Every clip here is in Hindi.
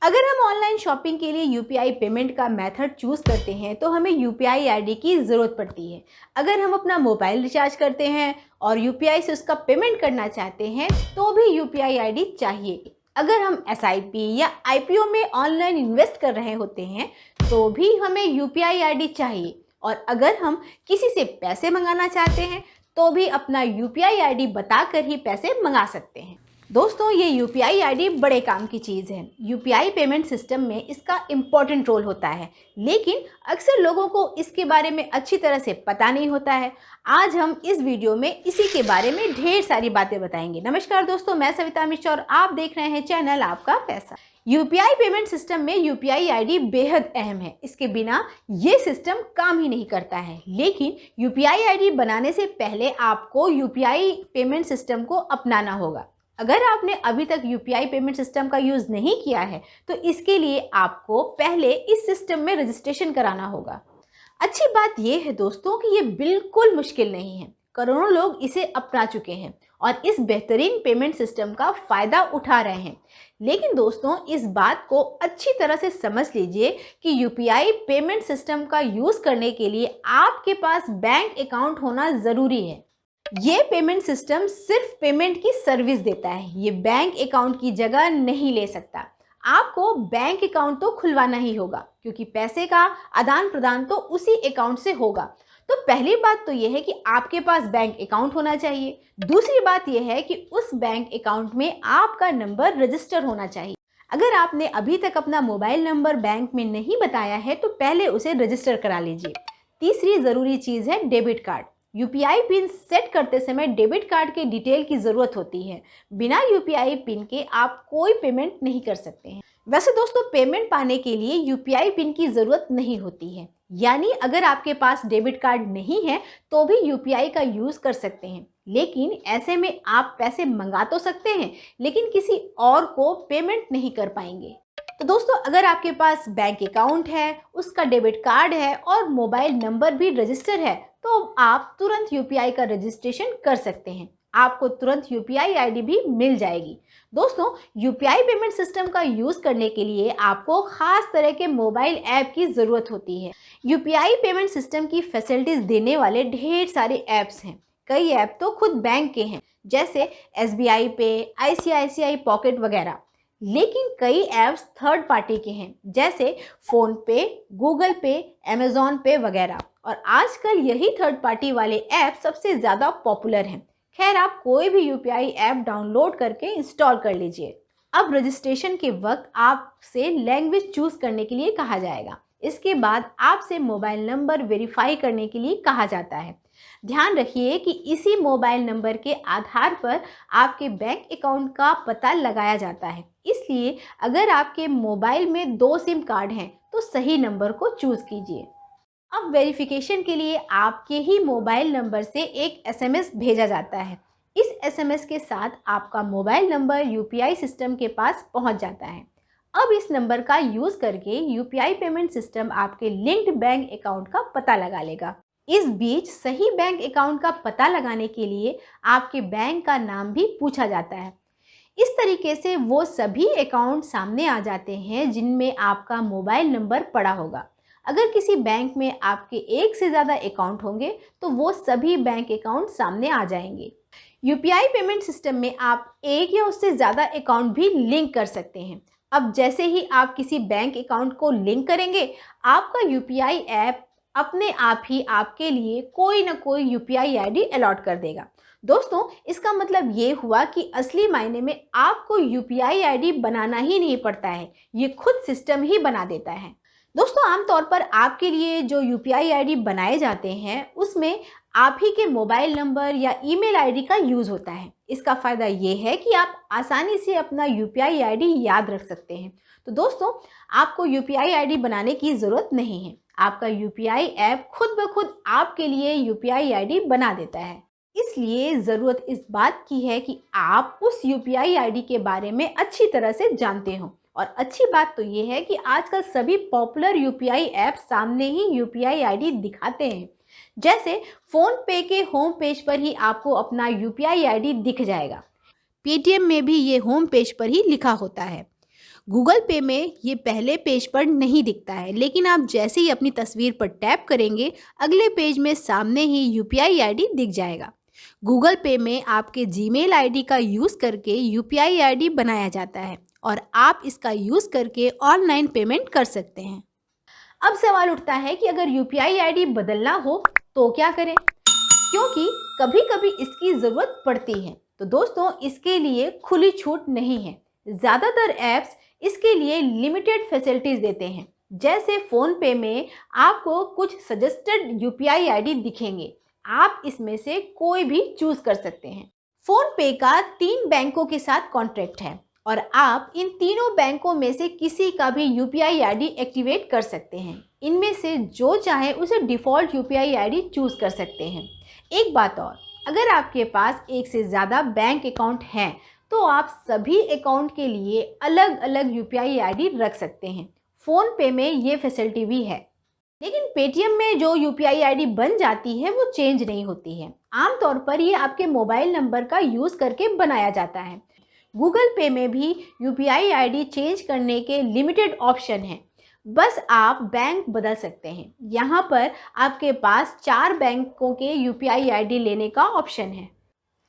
अगर हम ऑनलाइन शॉपिंग के लिए यूपीआई पेमेंट का मेथड चूज़ करते हैं तो हमें यूपीआई आईडी की ज़रूरत पड़ती है। अगर हम अपना मोबाइल रिचार्ज करते हैं और यूपीआई से उसका पेमेंट करना चाहते हैं तो भी यूपीआई आईडी चाहिए। अगर हम एसआईपी या आईपीओ में ऑनलाइन इन्वेस्ट कर रहे होते हैं तो भी हमें यूपीआई आईडी चाहिए। और अगर हम किसी से पैसे मंगाना चाहते हैं तो भी अपना यूपीआई आईडी बताकर ही पैसे मंगा सकते हैं। दोस्तों, ये यूपीआई आईडी बड़े काम की चीज़ है। यूपीआई पेमेंट सिस्टम में इसका इम्पॉर्टेंट रोल होता है, लेकिन अक्सर लोगों को इसके बारे में अच्छी तरह से पता नहीं होता है। आज हम इस वीडियो में इसी के बारे में ढेर सारी बातें बताएंगे। नमस्कार दोस्तों, मैं सविता मिश्रा और आप देख रहे हैं चैनल आपका पैसा। यूपीआई पेमेंट सिस्टम में यूपीआई आईडी बेहद अहम है। इसके बिना ये सिस्टम काम ही नहीं करता है। लेकिन यूपीआई आईडी बनाने से पहले आपको यूपीआई पेमेंट सिस्टम को अपनाना होगा। अगर आपने अभी तक यूपीआई पेमेंट सिस्टम का यूज़ नहीं किया है तो इसके लिए आपको पहले इस सिस्टम में रजिस्ट्रेशन कराना होगा। अच्छी बात यह है दोस्तों कि ये बिल्कुल मुश्किल नहीं है। करोड़ों लोग इसे अपना चुके हैं और इस बेहतरीन पेमेंट सिस्टम का फ़ायदा उठा रहे हैं। लेकिन दोस्तों, इस बात को अच्छी तरह से समझ लीजिए कि यूपीआई पेमेंट सिस्टम का यूज़ करने के लिए आपके पास बैंक अकाउंट होना ज़रूरी है। ये पेमेंट सिस्टम सिर्फ पेमेंट की सर्विस देता है, ये बैंक अकाउंट की जगह नहीं ले सकता। आपको बैंक अकाउंट तो खुलवाना ही होगा क्योंकि पैसे का आदान प्रदान तो उसी अकाउंट से होगा। तो पहली बात तो यह है कि आपके पास बैंक अकाउंट होना चाहिए। दूसरी बात यह है कि उस बैंक अकाउंट में आपका नंबर रजिस्टर होना चाहिए। अगर आपने अभी तक अपना मोबाइल नंबर बैंक में नहीं बताया है तो पहले उसे रजिस्टर करा लीजिए। तीसरी ज़रूरी चीज़ है debit card. UPI pin set करते समय डेबिट कार्ड के डिटेल की ज़रूरत होती है। बिना यूपीआई पिन के आप कोई पेमेंट नहीं कर सकते हैं। वैसे दोस्तों, पेमेंट पाने के लिए यूपीआई पिन की ज़रूरत नहीं होती है, यानी अगर आपके पास डेबिट कार्ड नहीं है तो भी यूपीआई का यूज़ कर सकते हैं। लेकिन ऐसे में आप पैसे मंगा तो सकते हैं लेकिन किसी और को पेमेंट नहीं कर पाएंगे। तो दोस्तों, अगर आपके पास बैंक अकाउंट है, उसका डेबिट कार्ड है और मोबाइल नंबर भी रजिस्टर है तो आप तुरंत यूपीआई का रजिस्ट्रेशन कर सकते हैं। आपको तुरंत यूपीआई आईडी भी मिल जाएगी। दोस्तों, यूपीआई पेमेंट सिस्टम का यूज़ करने के लिए आपको खास तरह के मोबाइल ऐप की ज़रूरत होती है। यूपीआई पेमेंट सिस्टम की फैसिलिटीज़ देने वाले ढेर सारे ऐप्स हैं। कई ऐप तो खुद बैंक के हैं, जैसे एसबीआई पे, आईसीआईसीआई पॉकेट वगैरह। लेकिन कई ऐप्स थर्ड पार्टी के हैं, जैसे फ़ोन पे, गूगल पे, अमेज़ॉन पे वगैरह। और आजकल यही थर्ड पार्टी वाले ऐप सबसे ज़्यादा पॉपुलर हैं। खैर, आप कोई भी यूपीआई ऐप डाउनलोड करके इंस्टॉल कर लीजिए। अब रजिस्ट्रेशन के वक्त आपसे लैंग्वेज चूज़ करने के लिए कहा जाएगा। इसके बाद आपसे मोबाइल नंबर वेरीफाई करने के लिए कहा जाता है। ध्यान रखिए कि इसी मोबाइल नंबर के आधार पर आपके बैंक अकाउंट का पता लगाया जाता है। इसलिए अगर आपके मोबाइल में 2 सिम कार्ड हैं तो सही नंबर को चूज़ कीजिए। अब वेरिफिकेशन के लिए आपके ही मोबाइल नंबर से एक एसएमएस भेजा जाता है। इस एसएमएस के साथ आपका मोबाइल नंबर यूपीआई सिस्टम के पास पहुंच जाता है। अब इस नंबर का यूज़ करके यूपीआई पेमेंट सिस्टम आपके लिंक्ड बैंक अकाउंट का पता लगा लेगा। इस बीच सही बैंक अकाउंट का पता लगाने के लिए आपके बैंक का नाम भी पूछा जाता है। इस तरीके से वो सभी अकाउंट सामने आ जाते हैं जिनमें आपका मोबाइल नंबर पड़ा होगा। अगर किसी बैंक में आपके एक से ज़्यादा अकाउंट होंगे तो वो सभी बैंक अकाउंट सामने आ जाएंगे। यूपीआई पेमेंट सिस्टम में आप एक या उससे ज़्यादा अकाउंट भी लिंक कर सकते हैं। अब जैसे ही आप किसी बैंक अकाउंट को लिंक करेंगे, आपका यूपीआई ऐप अपने आप ही आपके लिए कोई ना कोई यूपीआई आईडी अलॉट कर देगा। दोस्तों, इसका मतलब ये हुआ कि असली मायने में आपको यूपीआई आईडी बनाना ही नहीं पड़ता है, ये खुद सिस्टम ही बना देता है। दोस्तों, आमतौर पर आपके लिए जो यूपीआई आईडी बनाए जाते हैं उसमें आप ही के मोबाइल नंबर या ईमेल आईडी का यूज़ होता है। इसका फ़ायदा ये है कि आप आसानी से अपना यूपीआई आईडी याद रख सकते हैं। तो दोस्तों, आपको यूपीआई आईडी बनाने की ज़रूरत नहीं है। आपका यूपीआई ऐप खुद ब खुद आपके लिए यूपीआई आईडी बना देता है। इसलिए ज़रूरत इस बात की है कि आप उस यूपीआई आईडी के बारे में अच्छी तरह से जानते हो। और अच्छी बात तो ये है कि आजकल सभी पॉपुलर यूपीआई ऐप सामने ही यूपीआई आईडी दिखाते हैं। जैसे फ़ोन पे के होम पेज पर ही आपको अपना यूपीआई आईडी दिख जाएगा। पेटीएम में भी ये होम पेज पर ही लिखा होता है। गूगल पे में ये पहले पेज पर नहीं दिखता है, लेकिन आप जैसे ही अपनी तस्वीर पर टैप करेंगे अगले पेज में सामने ही यूपीआई आईडी दिख जाएगा। गूगल पे में आपके जीमेल आईडी का यूज़ करके यूपीआई आईडी बनाया जाता है और आप इसका यूज़ करके ऑनलाइन पेमेंट कर सकते हैं। अब सवाल उठता है कि अगर यूपीआई आईडी बदलना हो तो क्या करें, क्योंकि कभी कभी इसकी ज़रूरत पड़ती है। तो दोस्तों, इसके लिए खुली छूट नहीं है। ज़्यादातर ऐप्स इसके लिए लिमिटेड फैसिलिटीज़ देते हैं। जैसे फ़ोन पे में आपको कुछ सजेस्टेड यूपीआई आईडी दिखेंगे, आप इसमें से कोई भी चूज़ कर सकते हैं। फ़ोन पे का 3 बैंकों के साथ कॉन्ट्रैक्ट है और आप इन तीनों बैंकों में से किसी का भी यूपीआई आईडी एक्टिवेट कर सकते हैं। इनमें से जो चाहे उसे डिफ़ॉल्ट यूपीआई आईडी चूज़ कर सकते हैं। एक बात और, अगर आपके पास एक से ज़्यादा बैंक अकाउंट हैं तो आप सभी अकाउंट के लिए अलग अलग यूपीआई आईडी रख सकते हैं। फ़ोन पे में ये फैसिलिटी भी है, लेकिन पेटीएम में जो यूपीआई आईडी बन जाती है वो चेंज नहीं होती है। आमतौर पर ये आपके मोबाइल नंबर का यूज़ करके बनाया जाता है। गूगल पे में भी यूपीआई आईडी चेंज करने के लिमिटेड ऑप्शन हैं, बस आप बैंक बदल सकते हैं। यहाँ पर आपके पास 4 बैंकों के यूपीआई आईडी लेने का ऑप्शन है,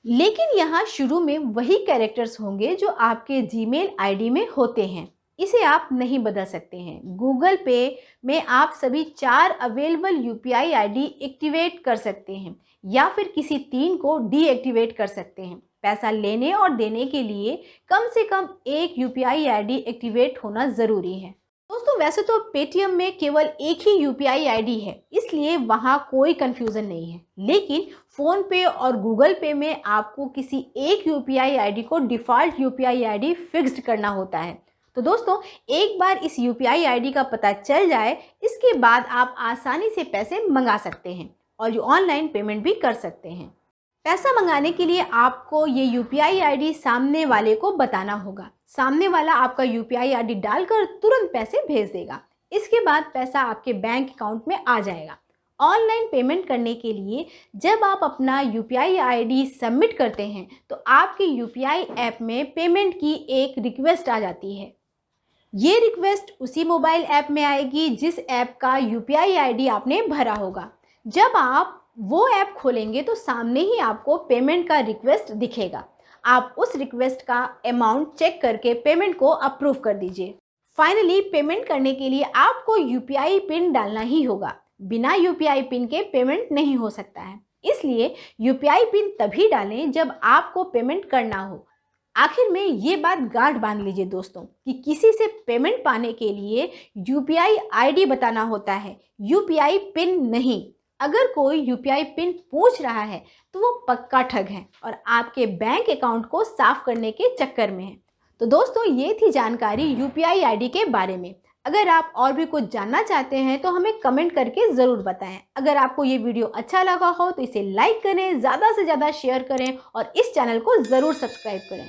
लेकिन यहाँ शुरू में वही कैरेक्टर्स होंगे जो आपके जीमेल आईडी में होते हैं। इसे आप नहीं बदल सकते हैं। गूगल पे में आप सभी 4 अवेलेबल यूपीआई आईडी एक्टिवेट कर सकते हैं या फिर किसी 3 को डीएक्टिवेट कर सकते हैं। पैसा लेने और देने के लिए कम से कम एक यूपीआई आईडी एक्टिवेट होना ज़रूरी है। दोस्तों, वैसे तो पेटीएम में केवल एक ही यूपीआई आईडी है, इसलिए वहाँ कोई कन्फ्यूज़न नहीं है। लेकिन फ़ोन पे और गूगल पे में आपको किसी एक यूपीआई आईडी को डिफ़ॉल्ट यूपीआई आईडी फिक्स्ड करना होता है। तो दोस्तों, एक बार इस यूपीआई आईडी का पता चल जाए, इसके बाद आप आसानी से पैसे मंगा सकते हैं और ऑनलाइन पेमेंट भी कर सकते हैं। पैसा मंगाने के लिए आपको ये यूपीआई आईडी सामने वाले को बताना होगा। सामने वाला आपका यूपीआई आईडी डालकर तुरंत पैसे भेज देगा। इसके बाद पैसा आपके बैंक अकाउंट में आ जाएगा। ऑनलाइन पेमेंट करने के लिए जब आप अपना यूपीआई आईडी सबमिट करते हैं तो आपके यूपीआई ऐप में पेमेंट की एक रिक्वेस्ट आ जाती है। ये रिक्वेस्ट उसी मोबाइल ऐप में आएगी जिस ऐप का यूपीआई आईडी आपने भरा होगा। जब आप वो ऐप खोलेंगे तो सामने ही आपको पेमेंट का रिक्वेस्ट दिखेगा। आप उस रिक्वेस्ट का अमाउंट चेक करके पेमेंट को अप्रूव कर दीजिए। फाइनली पेमेंट करने के लिए आपको यूपीआई पिन डालना ही होगा। बिना यूपीआई पिन के पेमेंट नहीं हो सकता है, इसलिए यूपीआई पिन तभी डालें जब आपको पेमेंट करना हो। आखिर में ये बात गांठ बांध लीजिए दोस्तों कि किसी से पेमेंट पाने के लिए यूपीआई आईडी बताना होता है, यूपीआई पिन नहीं। अगर कोई यूपीआई पिन पूछ रहा है तो वो पक्का ठग है और आपके बैंक अकाउंट को साफ करने के चक्कर में है। तो दोस्तों, ये थी जानकारी यूपीआई आईडी के बारे में। अगर आप और भी कुछ जानना चाहते हैं तो हमें कमेंट करके ज़रूर बताएं। अगर आपको ये वीडियो अच्छा लगा हो तो इसे लाइक करें, ज़्यादा से ज़्यादा शेयर करें और इस चैनल को ज़रूर सब्सक्राइब करें।